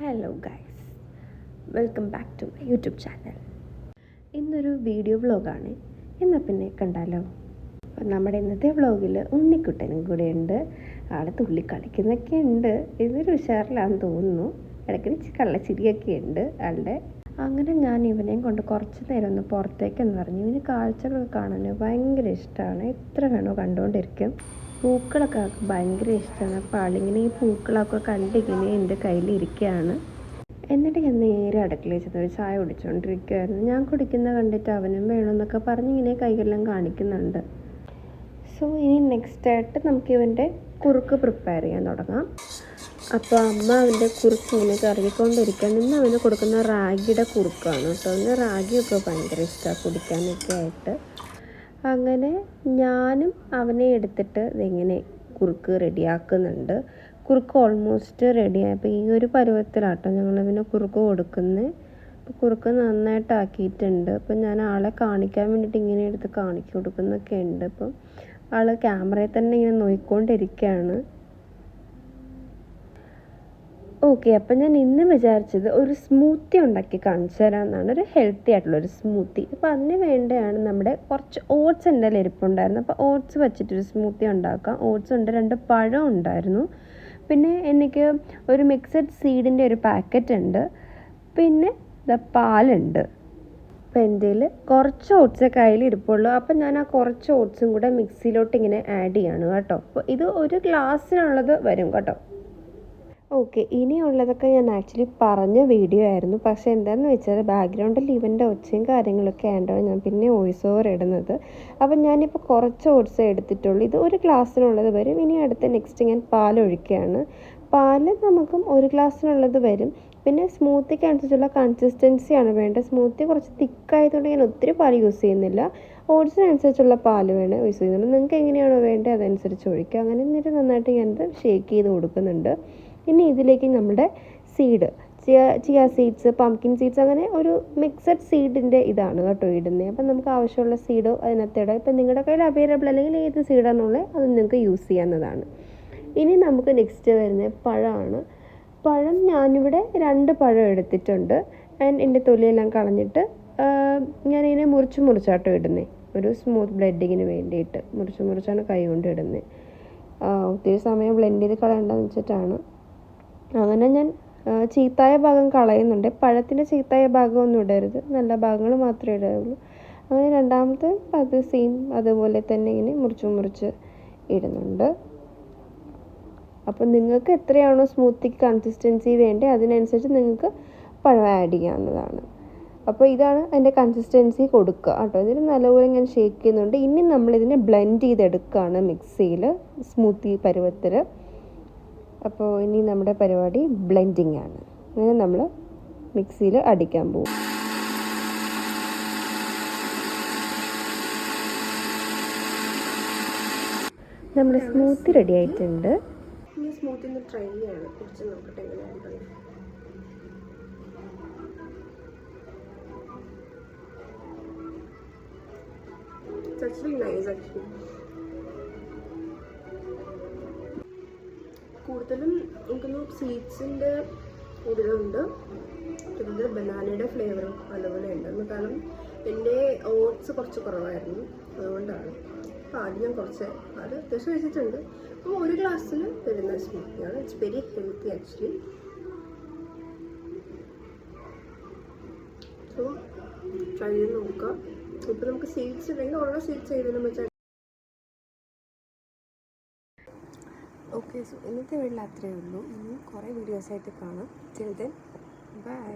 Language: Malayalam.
Hello guys, welcome back to my YouTube channel. ഇന്നൊരു വീഡിയോ വ്ളോഗാണ്. എന്നാൽ പിന്നെ കണ്ടാലോ? അപ്പം നമ്മുടെ ഇന്നത്തെ വ്ളോഗിൽ ഉണ്ണിക്കുട്ടനും കൂടെ ഉണ്ട്. ആൾ തുള്ളി കളിക്കുന്നൊക്കെ ഉണ്ട്. ഇതൊരു ഉഷാറിലാന്ന് തോന്നുന്നു. ഇടയ്ക്ക് കള്ളച്ചിരിയൊക്കെ ഉണ്ട് ആളുടെ. അങ്ങനെ ഞാൻ ഇവനെയും കൊണ്ട് കുറച്ച് നേരം ഒന്ന് പുറത്തേക്കെന്ന് പറഞ്ഞു. ഇവന് കാഴ്ചകളൊക്കെ കാണാൻ ഭയങ്കര ഇഷ്ടമാണ്. എത്ര വേണോ കണ്ടുകൊണ്ടിരിക്കും. പൂക്കളൊക്കെ ആൾക്ക് ഭയങ്കര ഇഷ്ടമാണ്. അപ്പോൾ ആളിങ്ങനെ ഈ പൂക്കളൊക്കെ കണ്ടിങ്ങനെ എൻ്റെ കയ്യിലിരിക്കുകയാണ്. എന്നിട്ട് ഞാൻ നേരെ അടുക്കളയിൽ ചെന്ന് ഒരു ചായ കുടിച്ചുകൊണ്ടിരിക്കുകയായിരുന്നു. ഞാൻ കുടിക്കുന്ന കണ്ടിട്ട് അവനും വേണമെന്നൊക്കെ പറഞ്ഞിങ്ങനെ കൈകളെല്ലാം കാണിക്കുന്നുണ്ട്. സോ ഇനി നെക്സ്റ്റായിട്ട് നമുക്ക് ഇവൻ്റെ കുറുക്ക് പ്രിപ്പയർ ചെയ്യാൻ തുടങ്ങാം. അപ്പോൾ അമ്മ അവൻ്റെ കുറുക്ക് ഇങ്ങനെ കറങ്ങിക്കൊണ്ടിരിക്കുകയാണ്. ഇന്ന് അവന് കൊടുക്കുന്ന റാഗിയുടെ കുറുക്കാണ് കേട്ടോ. അവന് റാഗിയൊക്കെ ഭയങ്കര ഇഷ്ടമാണ് കുടിക്കാനൊക്കെ ആയിട്ട്. അങ്ങനെ ഞാനും അവനെ എടുത്തിട്ട് ഇതെങ്ങനെ കുറുക്ക് റെഡിയാക്കുന്നുണ്ട്. കുറുക്ക് ഓൾമോസ്റ്റ് റെഡിയായപ്പോൾ ഈ ഒരു പരുവത്തിലാട്ടോ ഞങ്ങൾ പിന്നെ കുറുക്ക് കൊടുക്കുന്നത്. അപ്പോൾ കുറുക്ക് നന്നായിട്ടാക്കിയിട്ടുണ്ട്. അപ്പം ഞാൻ ആളെ കാണിക്കാൻ വേണ്ടിയിട്ട് ഇങ്ങനെ എടുത്ത് കാണിച്ചു കൊടുക്കുന്നൊക്കെ ഉണ്ട്. അപ്പം ആൾ ക്യാമറയിൽ തന്നെ ഇങ്ങനെ നോക്കിക്കൊണ്ടിരിക്കുകയാണ്. ഓക്കെ, അപ്പം ഞാൻ ഇന്ന് വിചാരിച്ചത് ഒരു സ്മൂത്തി ഉണ്ടാക്കി കാണിച്ചു തരാമെന്നാണ്. ഒരു ഹെൽത്തി ആയിട്ടുള്ളൊരു സ്മൂത്തി. അപ്പോൾ അതിന് വേണ്ടിയാണ് നമ്മുടെ കുറച്ച് ഓട്സ് എൻ്റെ ഇരിപ്പുണ്ടായിരുന്നു. അപ്പോൾ ഓട്സ് വെച്ചിട്ടൊരു സ്മൂത്തി ഉണ്ടാക്കാം. ഓട്സ് ഉണ്ട്, 2 പഴം ഉണ്ടായിരുന്നു, പിന്നെ എനിക്ക് ഒരു മിക്സഡ് സീഡിൻ്റെ ഒരു പാക്കറ്റ് ഉണ്ട്, പിന്നെ പാലുണ്ട്. അപ്പോൾ എൻ്റെ കയ്യിൽ കുറച്ച് ഓട്സേ കയ്യിൽ ഇരിപ്പുള്ളൂ. അപ്പം ഞാൻ ആ കുറച്ച് ഓട്സും കൂടെ മിക്സിയിലോട്ട് ഇങ്ങനെ ആഡ് ചെയ്യാണ് കേട്ടോ. അപ്പോൾ ഇത് ഒരു ഗ്ലാസ്സിനുള്ളത് വരും കേട്ടോ. ഓക്കെ, ഇനിയുള്ളതൊക്കെ ഞാൻ ആക്ച്വലി പറഞ്ഞ വീഡിയോ ആയിരുന്നു. പക്ഷേ എന്താണെന്ന് വെച്ചാൽ ബാക്ക്ഗ്രൗണ്ടിൽ ഇവൻ്റെ ഒച്ചയും കാര്യങ്ങളൊക്കെ ആയതുകൊണ്ട് ഞാൻ പിന്നെ വോയിസ് ഓവർ ഇടുന്നത്. അപ്പം ഞാനിപ്പോൾ കുറച്ച് ഓട്സ് എടുത്തിട്ടുള്ളൂ. ഇത് ഒരു ഗ്ലാസ്സിനുള്ളത് വരും. ഇനി അടുത്ത നെക്സ്റ്റ് ഞാൻ പാലൊഴിക്കുകയാണ്. പാല് നമുക്കും ഒരു ഗ്ലാസ്സിനുള്ളത് വരും. പിന്നെ സ്മൂത്തിക്ക് അനുസരിച്ചുള്ള കൺസിസ്റ്റൻസിയാണ് വേണ്ടത്. സ്മൂത്തി കുറച്ച് തിക്കായതുകൊണ്ട് ഞാൻ ഒത്തിരി പാൽ യൂസ് ചെയ്യുന്നില്ല. ഓട്സിനനുസരിച്ചുള്ള പാല് വേണം യൂസ് ചെയ്യുന്നുണ്ട്. നിങ്ങൾക്ക് എങ്ങനെയാണോ വേണ്ടത് അതനുസരിച്ച് ഒഴിക്കുക. അങ്ങനെ എന്നിട്ട് നന്നായിട്ട് ഞാനത് ഷേക്ക് ചെയ്ത് കൊടുക്കുന്നുണ്ട്. ഇനി ഇതിലേക്ക് നമ്മുടെ seed, chia seeds, pumpkin seeds, അങ്ങനെ ഒരു മിക്സഡ് സീഡിൻ്റെ ഇതാണ് കേട്ടോ ഇടുന്നത്. അപ്പം നമുക്ക് ആവശ്യമുള്ള സീഡോ അതിനകത്ത് ഇടാം. ഇപ്പം നിങ്ങളുടെ കയ്യിൽ അവൈലബിൾ അല്ലെങ്കിൽ ഏത് സീഡാണെന്നുള്ളത് അത് നിങ്ങൾക്ക് യൂസ് ചെയ്യാവുന്നതാണ്. ഇനി നമുക്ക് നെക്സ്റ്റ് വരുന്നത് പഴമാണ്. പഴം ഞാനിവിടെ 2 പഴം എടുത്തിട്ടുണ്ട്. എൻ്റെ തൊലിയെല്ലാം കളഞ്ഞിട്ട് ഞാനിങ്ങനെ മുറിച്ചാട്ടോ ഇടുന്നത്. ഒരു സ്മൂത്ത് ബ്ലെൻഡിങ്ങിന് വേണ്ടിയിട്ട് മുറിച്ചാണ് കൈ കൊണ്ട് ഇടുന്നത്. ഒത്തിരി സമയം ബ്ലെൻഡ് ചെയ്ത് കളയേണ്ടതെന്ന് വെച്ചിട്ടാണ്. അങ്ങനെ ഞാൻ ചീത്തായ ഭാഗം കളയുന്നുണ്ട്. പഴത്തിൻ്റെ ചീത്തായ ഭാഗമൊന്നും ഇടരുത്, നല്ല ഭാഗങ്ങൾ മാത്രമേ ഇടുകയുള്ളൂ. അങ്ങനെ രണ്ടാമത്തെ അത് സെയിം അതുപോലെ തന്നെ ഇങ്ങനെ മുറിച്ച് ഇടുന്നുണ്ട്. അപ്പം നിങ്ങൾക്ക് എത്രയാണോ സ്മൂത്തിക്ക് കൺസിസ്റ്റൻസി വേണ്ടത് അതിനനുസരിച്ച് നിങ്ങൾക്ക് പഴം ആഡ് ചെയ്യാവുന്നതാണ്. അപ്പോൾ ഇതാണ് അതിൻ്റെ കൺസിസ്റ്റൻസി കൊടുക്കുക കേട്ടോ. ഇതിന് നല്ലപോലെ ഞാൻ ഷേക്ക് ചെയ്യുന്നുണ്ട്. ഇനി നമ്മളിതിനെ ബ്ലെൻഡ് ചെയ്തെടുക്കുകയാണ് മിക്സിയിൽ സ്മൂത്തി പരുവത്തിൽ. അപ്പോൾ ഇനി നമ്മുടെ പരിപാടി ബ്ലെൻഡിങ് ആണ്. അങ്ങനെ നമ്മൾ മിക്സിയിൽ അടിക്കാൻ പോകും. നമ്മുടെ സ്മൂത്തി റെഡി ആയിട്ടുണ്ട്. ഇനി സ്മൂത്തി ഒന്ന് ട്രൈ ചെയ്യാണ്, കുറിച്ച് നോക്കട്ടെ എങ്ങനെയാണ്. കൂടുതലും എനിക്കൊന്ന് സീഡ്സിൻ്റെ ഇതിലുണ്ട്, പിന്നെ ബനാനയുടെ ഫ്ലേവറും അതുപോലെ ഉണ്ട്. കാരണം എൻ്റെ ഓട്സ് കുറച്ച് കുറവായിരുന്നു, അതുകൊണ്ടാണ്. അപ്പോൾ ആദ്യം ഞാൻ കുറച്ച് അത് അത്യാവശ്യം വെച്ചിട്ടുണ്ട്. അപ്പോൾ ഒരു ഗ്ലാസ്സിൽ വരുന്ന സ്മൂത്തിയാണ്. It's very healthy actually. So try ചെയ്ത് നോക്കുക. ഇപ്പോൾ നമുക്ക് സീഡ്സ് ഉണ്ടെങ്കിൽ ഓരോ സീഡ്സ് ചെയ്തതിനും വെച്ചാൽ. ഓക്കെ, സോ ഇന്നത്തെ വീട്ടിൽ അത്രയേ ഉള്ളൂ. ഇനി കുറേ വീഡിയോസായിട്ട് കാണാം. Till then bye.